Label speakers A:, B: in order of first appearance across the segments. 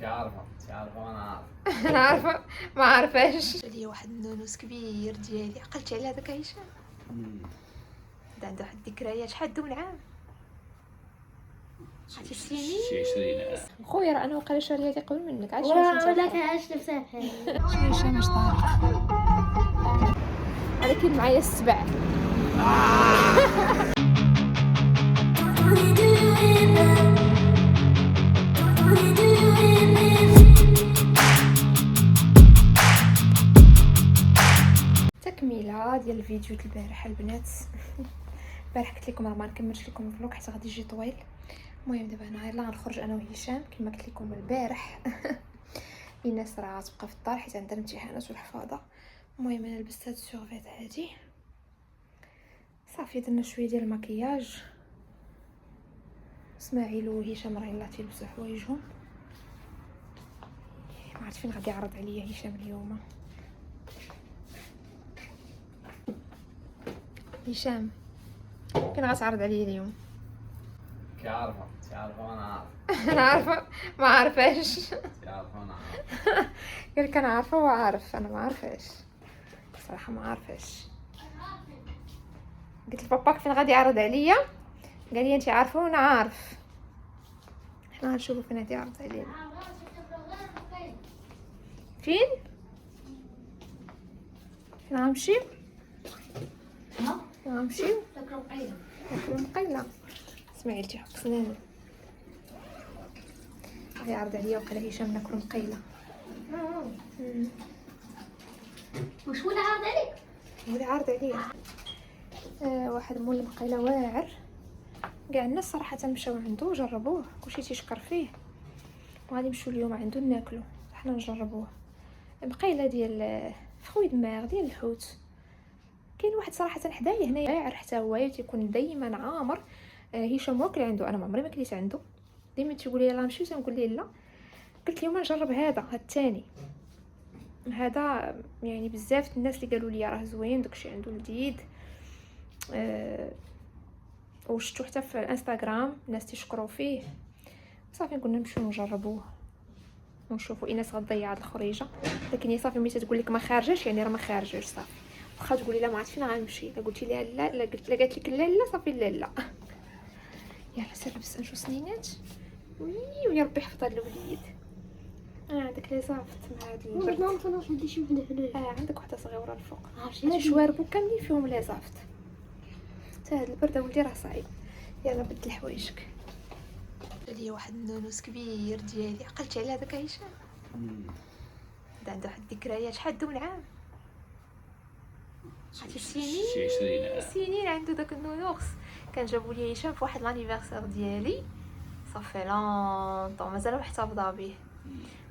A: عارفه وانا عارف.
B: انا عارفه ما عارفاش. لي واحد النونوس كبير ديالي، عقلتي على هذاك هشام؟ دا عنده واحد الذكريات. شحال دوم العام؟ عرفتي السنين؟
A: شي 20 عام.
B: خويا راه انا وقيلا شاريه هذه قبل منك. عاد شنو
C: ولا كاش نفسها
B: شنو هشام اش طارق؟ انا كاين معايا السبع. تكمله ديال الفيديو ديال البارح البنات. البارح قلت لكم راه ما نكملش لكم الفلوق حتى غادي يجي طويل. المهم دابا انا يلاه غنخرج انا وهشام كما قلت لكم البارح. الناس راه غتبقى في الدار حيت عندها الامتحانات والحفاظه. المهم انا لبست هاد السورفيت هادي صافي. درنا شويه ديال المكياج. اسماعيل وهشام راه يلاه تيلبسوا حوايجهم. ما عرفت فين غادي يعرض عليا هشام اليوم. هشام فين غتعرض عليا اليوم؟
A: عارفه وانا عارف.
B: انا عارفه ما عارفاش.
A: عارفه وانا عارف.
B: قال لك انا عارفه وعارف. انا ما عارفاش صراحه، ما عارفاش. قلت لباباك فين غادي يعرض عليا، قال لي انت عارفه وانا عارف. حنا غنشوفوا فين غادي يعرض علينا. فين غنمشيو؟ غنمشيو ناكلو مقيله. اسماعيل تيحك سنانو غادي يعرض عليا وقال هشام ناكلو مقيله.
C: واش هو اللي عرض عليك؟
B: هو اللي عارض عليا. واحد مول المقيله واعر. كاع الناس صراحه مشاو عنده وجربوه، كلشي تيشكر فيه. وغادي نمشيو اليوم عنده ناكلو حنا نجربوه. مقيله ديال فخوي دماغ ديال الحوت. كاين واحد صراحه حدايا هنايا واعر حتى هو تيكون دائما عامر. هشام واكل عنده، انا ما عمري ما كليت عنده. ديما تيقول لي يلاه نمشيو تنقول ليه لا. قلت اليوم نجرب هذا الثاني. هذا يعني بزاف الناس اللي قالوا لي راه زوين داكشي عنده لذيذ. وشفتو حتى في الانستغرام الناس تيشكروا فيه. صافي قلنا نمشيو نجربوه ونشوفوا ايناس غتضيع هاد الخريجه. لكن هي صافي ملي تقول لك ما خارجاش يعني راه ما خارجاش صافي. واخا تقولي لا ما عرفت فين غنمشي، لا قلتي لها لا، لا قلت لها قالت لك لا لا صافي لا لا. يلا سير لبس نشوف سنينات. ويا ربي يحفظ هاد الوليد. عندك لي زافت مع هاد البرد.
C: ما نطلعش عندي شي وحده هنا.
B: عندك وحده صغيره الفوق.
C: عرفتي
B: هاد الشواربو كاملين فيهم لي زافت. حتى هاد البرد ولدي راه صعيب. يلا بدل حوايجك. لي واحد النونوس كبير ديالي، عقلتي على هذاك هشام؟ دا عنده واحد الذكريات. شحال دوم العام؟ عرفتي السنين؟
A: شي 20 عام.
B: سنين عنده داك النونوس. كان جابوا لي هشام في واحد لانيفرسير ديالي صافي لونطون مازال محتفظه به.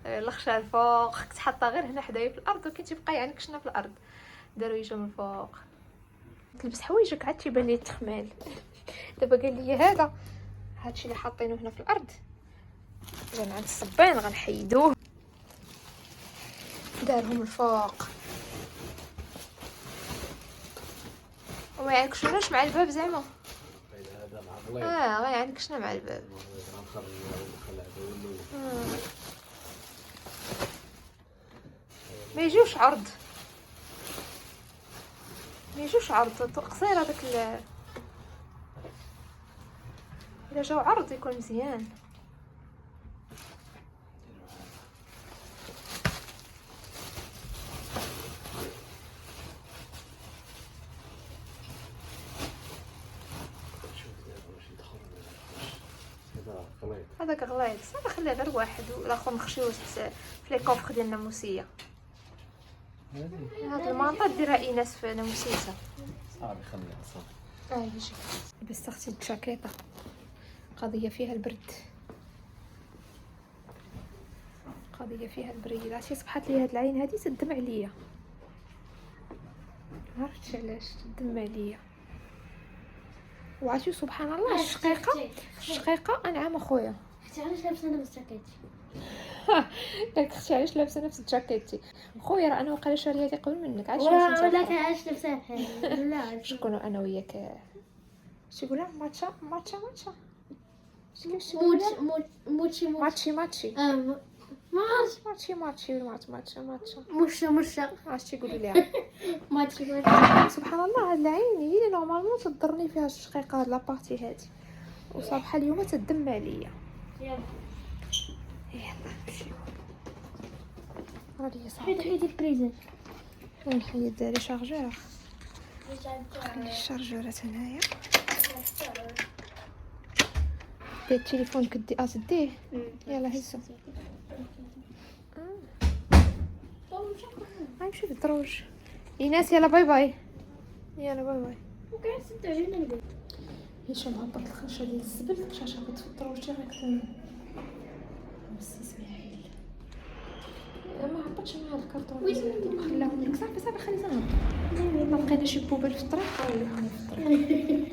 B: الخشا الفوق كنت حاطه غير هنا حدايا في الارض وكنت تبقى يعني كشنا في الارض. داروا هشام من الفوق. تلبس حوايجك عاد تيبان لي التخمال. دابا قال لي هذا هادشي اللي حاطينه هنا في الارض جا عند الصبان غنحيدوه. دارهم الفوق وما يعكشوناش مع الباب زعما.
A: هذا مع بلايص.
B: غيعنكشنا مع الباب.
A: غنخرج
B: ما يجيوش عرض، ما يجوش عرض قصير هذاك الا جاو عرض يكون مزيان. هذاك غليظ صافي خليه غير واحد والاخر نخشيوه في لي كوفر ديال الناموسيه. هاد المنطقه ديرها ايناس في ناموسيتها.
A: صافي خليها صافي.
B: يجي لبست اختي الجاكيطه قضيه فيها البرد. قضيه فيها البريد. عرفتي صبحات لي هاد العين هادي تدمع عليا، ما عرفتش علاش تدمع عليا. وعرفتي سبحان الله الشقيقه انعم اخويا.
C: اختي علاش لابسه نفس جاكيتي؟
B: قالك اختي علاش لابسه نفس جاكيتي؟ خويا راه انا وقيلا شاريه هذه قبل منك. عاد
C: ولا كاش لابسه لا
B: شكونوا انا وياك شيقولها ماتشا
C: موتشي
B: ماتشي
C: ماتش
B: ماتشي
C: مش
B: عرفتي تيقولوا ليها.
C: ماتش
B: سبحان الله، هاد العين هي اللي نورمالمون تضرني فيها الشقيقه، هاد لابارتي هادي، وصراحه اليوم تدم عليا.
C: يلا
B: نمشيو. غادي صافي
C: حيد البريزنت.
B: نحيد لي شارجور، خلي الشارجورات هنايا. دي التليفون كدي تديه. يلا هزو. غنمشي في الدروج. ايناس يلا باي باي. يلا باي باي.
C: وكاع تعجبني البيت.
B: هشام هبط الخرشه ديال الزبل، كشاش هبط في الدروج غير كتن بس اسماعيل ما هبطش مع الكرتون ديالو، خلاهم لك صافي صافي خلي نهبط. ما لقينا شي بوبل في الطريق وليهم في الطريق.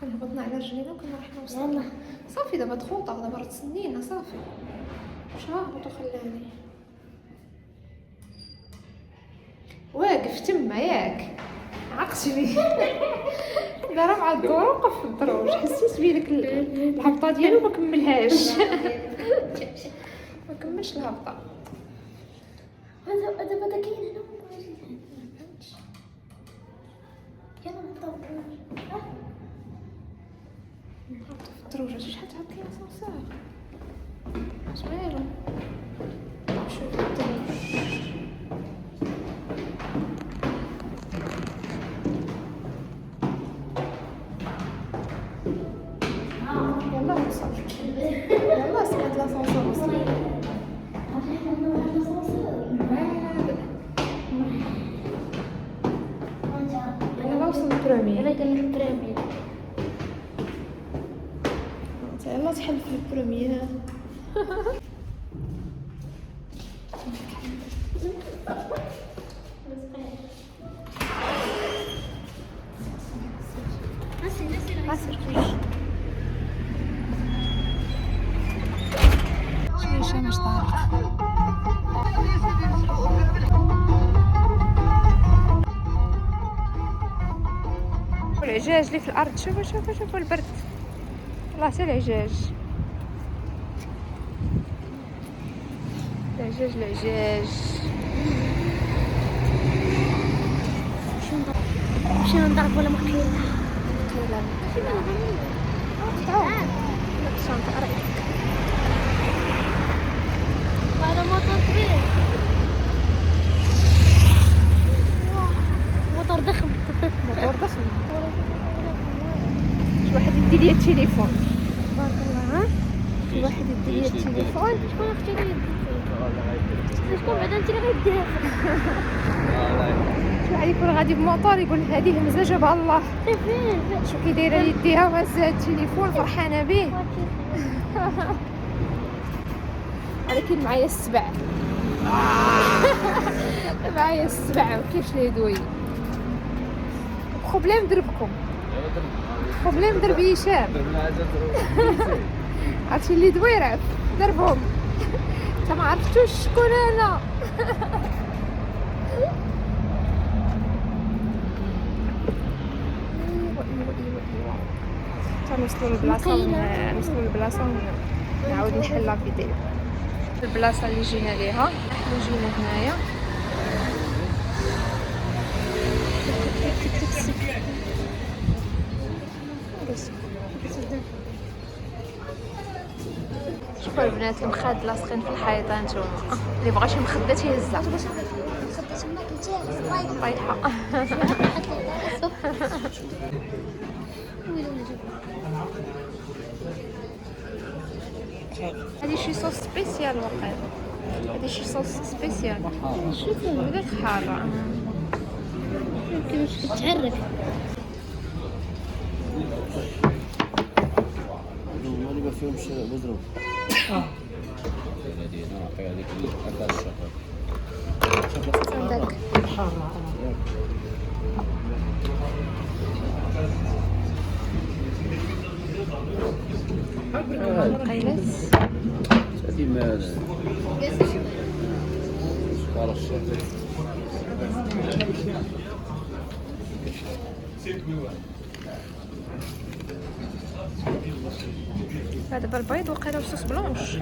B: كنا هبطنا على رجلينا وكنا رحنا وصلنا. صافي دابا تخوطه، دابا راه تسنينا صافي. واش هابط وخلاني واقف تما ياك عقتني. دابا مع الدور وقف في الدروج، حسيت بيه ديك الهبطه ديالو ما كملهاش. ما كملش الهبطه.
C: هذا بدا كاين هنا. يلا نطلع.
B: في الدروج شحال تعب كاين صافي. اش مالو شوف الدروج. يلا وصل. يلا سمعت لاسانسور وصل. يلا وصل البرومي.
C: يلا قال لك بريمير.
B: يلا تحل في البرومي. عسر شوي الشمس طارت. والعجاج اللي في الارض، شوفوا البرد. الله حتى العجاج.
C: شنو نضرب ولا مقيله؟ هذا موتور كبير، موتور ضخم.
B: شي واحد يدي لي التليفون، تبارك الله. ها شي واحد يدي لي التليفون.
C: شكون اختي لي شكون بعدا انت اللي غيديها؟
B: شي واحد يكون غادي بموطور يقول هذه همزه جابها الله.
C: فين
B: شو كي دايره يديها وهزها التليفون فرحانه به. ولكن معايا السبع. معايا السبع وكيفاش لي دوي. بروبليم دربكم، بروبليم درب هشام. عرفتي اللي دوي راه دربهم. انت ما عرفتوش شكون انا. نوصلوا للبلاصه نعاود نحل لا فيديو. البلاصه اللي جينا ليها، نحن جينا هنايا. شوفوا البنات المخاد لاصقين في الحيطه. نتوما اللي بغى شي مخده تيهزها طايحه. هذه شي صوص سبيسيال وقيل. هذه شي صوص سبيسيال. شوفوا بدات حاره
C: كيفاش كتحرك.
A: مالي ما فيهمش بزرو. هذه نعطي هذيك هذا الشهر.
B: عندك قيلس.
A: كمال شكرا الشيخ.
B: هذا دابا البيض وقيله صوص بلونش.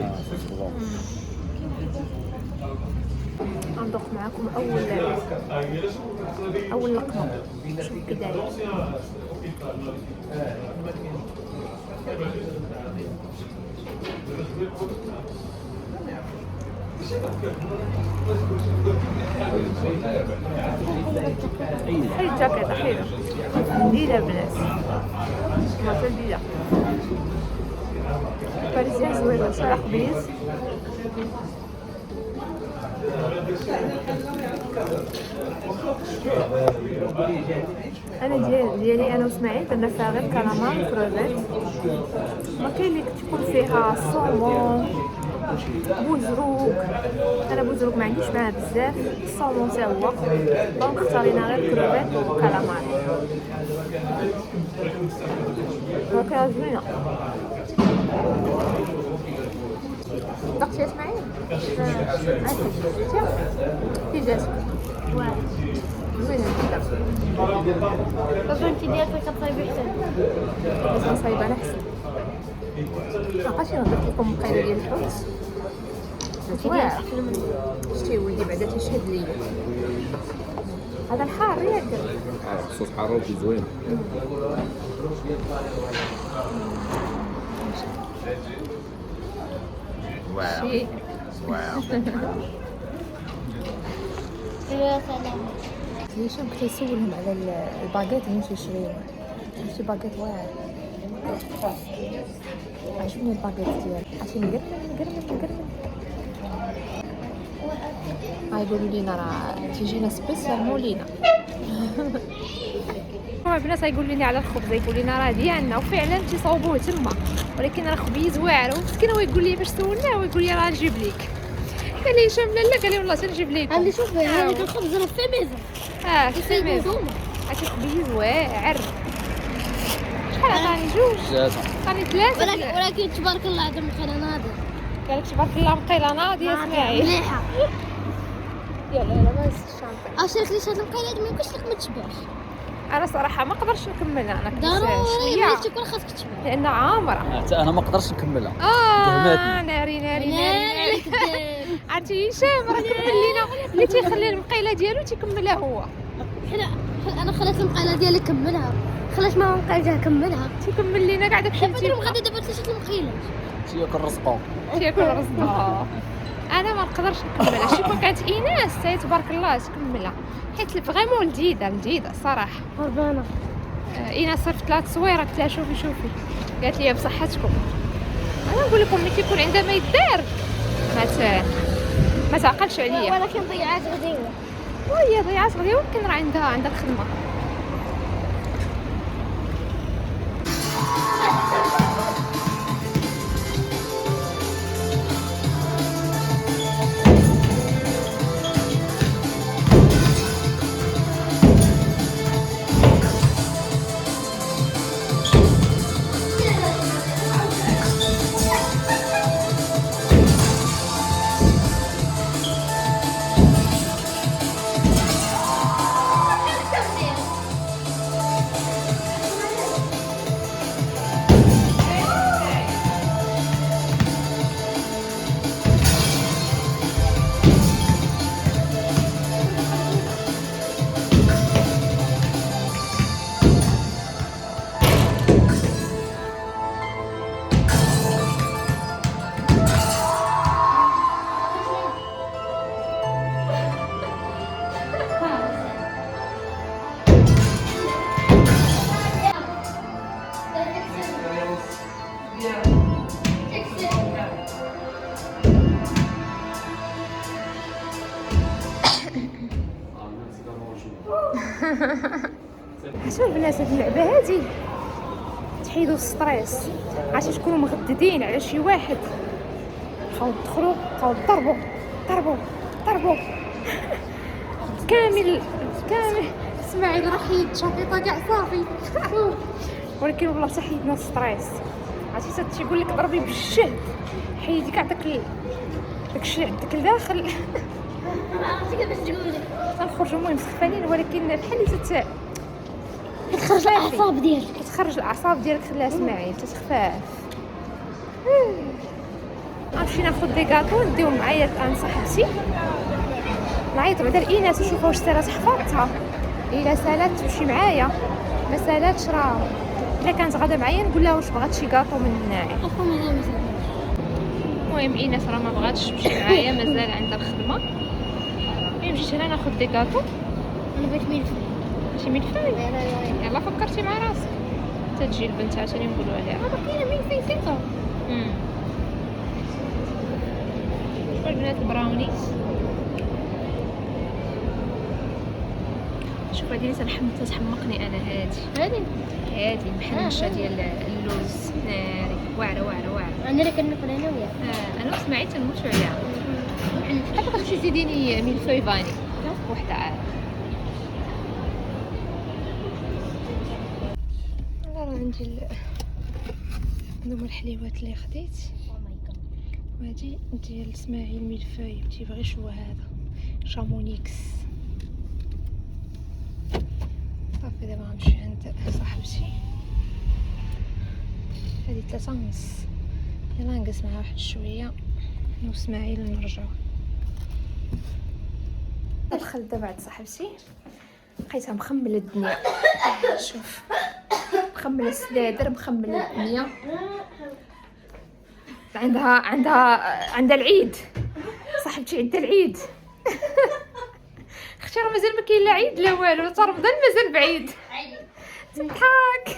B: غندوق معكم اول لقمه. شوف كي داير. حيد الجاكيطه حيدها جديده البنات ماشي جديده باريزيان زوينه صراحه بليز. انا ديالي انا واسماعيل درنا فيها غير كالامار وكروفيت. ما كاين اللي تكون فيها صومون بوزروك. انا بوزروك ما عنديش معاه بزاف. الصومون حتى هو دونك اختارينا غير كروفيت وكالامار. ولكن زوينه. ضغطي يا اسماعيل. كي جاتك؟
C: واعر.
B: زوينه جدا.
C: اظن انت ديالك كطيبي حسن.
B: بس نصايبه انا حسن. عقلتي نضرب لكم مقيله ديال الحوت واعره. شتي ولدي بعدا تيشهد ليا هذا الحار ياك.
A: صوص حاروتي زوين.
B: شي
C: يا سلام.
B: هشام كنت يسولهم على الباكيت اللي تيشريوه. شي باكيت واعر. عجبني الباكيت ديالو. عرفتي نقرمل. يقولوا لينا راه تيجينا سبيسيال مولينا. البنات يقول لي على الخبز، يقول لنا راه ديالنا وفعلا تيصاوبوه تما، ولكن راه خبيز واعر. ومسكين هو يقول لي باش سولناه ويقول لي راه نجيب لك. قال لي هشام لا قال لي والله تنجيب لكم.
C: عندي شوف هذاك الخبز راه في ميزه.
B: في ميزه. هادشي خبيز واعر. شحال عطاني؟ جوج. عطاني ثلاثه.
C: ولكن تبارك الله عندهم مقيله ناضي.
B: قال لك تبارك الله مقيله ناضي يا اسماعيل.
C: مليحه.
B: يلا ما زدتش نعطيك.
C: اشرك لي هاد المقيله هادي ما يمكنش لك ما تشبعش.
B: انا صراحه ما نقدرش نكملها. انا
C: ضروري ملي تكون خاصك تشبع
B: لان عامره.
A: حتى انا ما نقدرش نكملها.
B: ناري. عرفتي هشام راه كمل لينا اللي تيخلي المقيله ديالو تيكملها هو.
C: حنا انا خليت المقيله ديالي كملها، خليت ماما مقيلتها كملها،
B: تيكمل لينا كاع داكشي اللي
C: بدري غادي دابا تشد المقيله
A: تياكل رزقو.
B: تياكل رزقها. انا ما نقدرش نكملها. شي كون كانت ايناس حتى تبارك الله تكملها، حيت فريمون لذيذه الصراحه.
C: هربانه.
B: ايناس صيفط لها تصويره قلت لها شوفي قالت لي بصحتكم. انا نقول لكم ملي كيكون عندها ما يدار ما تعقلش عليا.
C: ولكن ضيعات غديوه.
B: وهي ضيعات غديوه ولكن راه عندها الخدمه. شوف البنات هاد اللعبه هادي تحيدوا الستريس. عرفتي تكونوا مغددين على شي واحد، بقاو تدخلوا بقاو ضربوا كامل اسماعيل راه حيد الشفيطه كاع صافي. ولكن والله حتى حيدنا الستريس. عرفتي تيقول لك ضربي بالجهد، حيدي كاع داك داكشي عندك لداخل.
C: ما عرفتي كيفاش تقولي.
B: غنخرجوا المهم سخفانين، ولكن بحال اللي
C: كتخرج الاعصاب ديالك.
B: كتخرج الاعصاب ديالك. خليها اسماعيل تتخفاف. غنمشي ناخذ دي كاطو نديهم معايا الان صاحبتي. نعيط بعدا لإيناس نشوفها واش سالات حفاظتها. الا سالات تمشي معايا، ما سالاتش راه الا كانت غادا معايا نقول لها واش بغات شي كاطو من هنايا.
C: اخو مازال مسافر.
B: المهم ايناس راه ما بغاتش تمشي معايا، مازال عندها الخدمه. مشيت هنا ناخذ دي كاطو.
C: انا بغيت ملفي.
B: شي ملفاي. يلا فكرتي مع راسك تجي البنت عاوتاني نقولوا عليها
C: باقيين ملفي ثقه.
B: البنات براونيز. شوف هادي اللي تتحمقني انا. هادي محنشه ديال اللوز ناري واعره.
C: انا اللي كناكل انا وياك.
B: انا وسمعيت تنموتوا عليها. حتى بغيتي تزيديني ملفاي فاني وحده عاد. راه عندي هادوما الحليوات اللي خديت، وهادي ديال اسماعيل ملفاي تيبغي هو هذا شامونيكس. صافي دابا غنمشي عند صاحبتي. هادي 3:30. يلا نجلس معها واحد شويه انا واسماعيل ونرجعو. دخلت دابا عند صاحبتي لقيتها مخمله الدنيا. شوف مخمله السدادر، مخمله الدنيا. عندها العيد. صاحبتي عندها العيد. اختي راه مازال ما كاين لا عيد لا والو، حتى رمضان مازال بعيد. تضحك.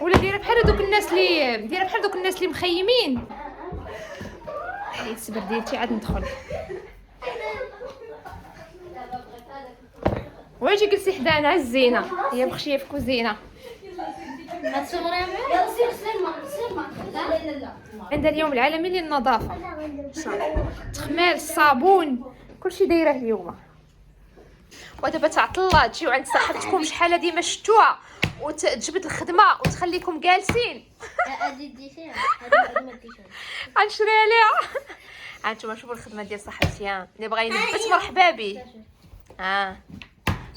B: ولا دايره بحال هذوك الناس اللي مخيمين. حيت السبر ديالتي عاد ندخل. واجي جلسي حدانا الزينه، هي مخشيه في كوزينه. عندها اليوم العالمي للنظافه. تخمال الصابون كلشي دايره اليوم. ودابا تعطلات تجيو عند صاحبتكم شحال هادي ما شفتوها وتجبد الخدمه وتخليكم جالسين. غنشري عليها. هانتوما شوفوا الخدمه ديال صاحبتي. اللي بغا ينبت مرحبا به.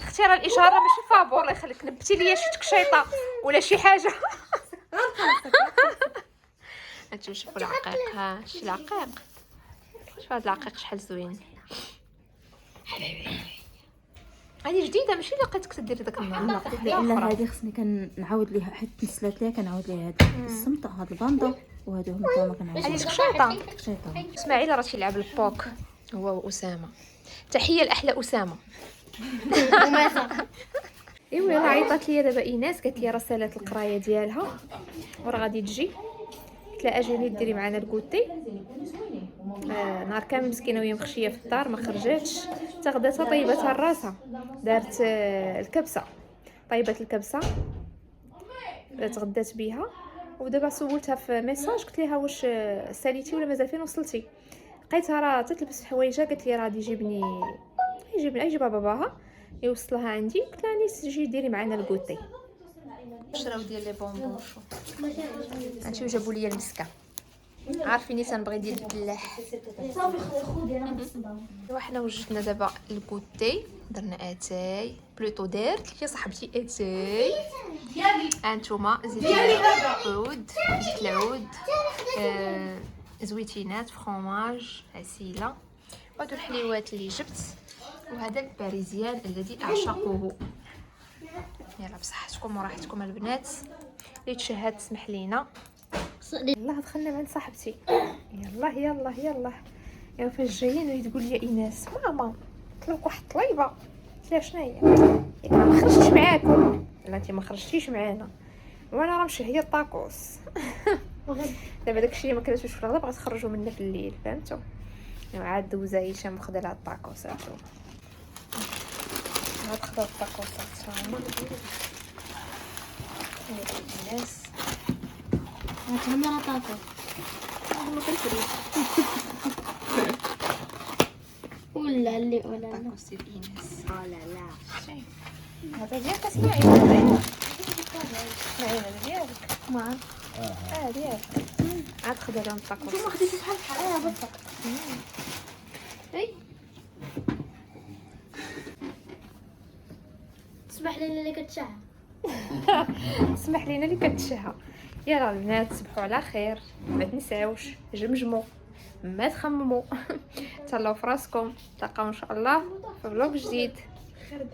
B: اختي راه الاشاره ماشي فابور، الله يخليك نبتي ليا شي تكشيطه ولا شي حاجه. هانتوما شوفوا العقيق. شي العقيق. شوف هاد العقيق شحال زوين. هذه جديده ماشي لقيتك تديري داك النهار.
D: لان هذه خصني كنعاود ليها حيت نسلات ليها كنعاود ليها هاد الصمطه هاد الباندا وهادو هما ما كنعاودش.
B: هذه الشيطه. اسماعيل راه تيلعب البوك هو واسامه. تحيه لاحلى اسامه. ايوا يلاه عيطات ليا دابا ايناس قالت لي راه سالات القرايه ديالها وراه غادي تجي. قلت لها اجيني ديري معنا الكوتي. نهار كامل مسكينه وهي مخشيه في الدار ما خرجاتش. تغداتها طيبتها راسها. دارت الكبسه، طيبت الكبسه تغدات بها. ودابا سولتها في ميساج قلت لها واش ساليتي ولا مازال فين وصلتي. لقيتها راه تتلبس في حوايجها. قالت لي راه غادي يجيبني يجيبها باباها يوصلها عندي. قلت لها نيس تجي ديري معنا الكوتي. شراو ديال لي بونبون. شوف هانتي جابوا لي المسكه. عارفيني تنبغي ديال الفلاح. وحنا وجدنا دابا الكوتي. درنا اتاي بلوطو دارت لي صاحبتي اتاي. هانتوما زيت العود، زيت العود، زويتينات، فرomاج، عسيله. وهادو الحليوات اللي جبت. وهذا الباريزيان الذي اعشقه. يلا بصحتكم وراحتكم البنات. اللي تشهد تسمح لينا. يلا دخلنا عند صاحبتي. يلا فاش جايين تقول لي ايناس ماما طلعوا واحد الطليبه. قلت لها شنو هي؟ ياك ما خرجتش معاكم. لا انت ما خرجتيش معانا وانا راه مشهيه الطاكوس. دابا داكشي اللي ما كرهتوش في الغدا بغات تخرجوا منا في الليل فهمتوا. عاد دوزه هشام خدا لها الطاكوس. هانتوما عاد خدا الطاكوسات هما الناس.
C: هاتهم انا طاكو.
B: هما كنفري
C: ولا اللي ولا
B: طاكوس ديال ايناس.
C: لا
B: هذا ديالك اسماعيل. اسماعيل هذا ديالك.
C: ما
B: ديالك. عاد خدها لهم الطاكوس.
C: نتوما خديتو بحال بالضبط. اي تسمح لينا اللي كتشعل.
B: اسمح لينا اللي كتشهى. يلا البنات تصبحوا على خير، ما تنساوش جمجموا، ما تخمموا. تهلاو فراسكم، تلقاو ان شاء الله في فلوق جديد.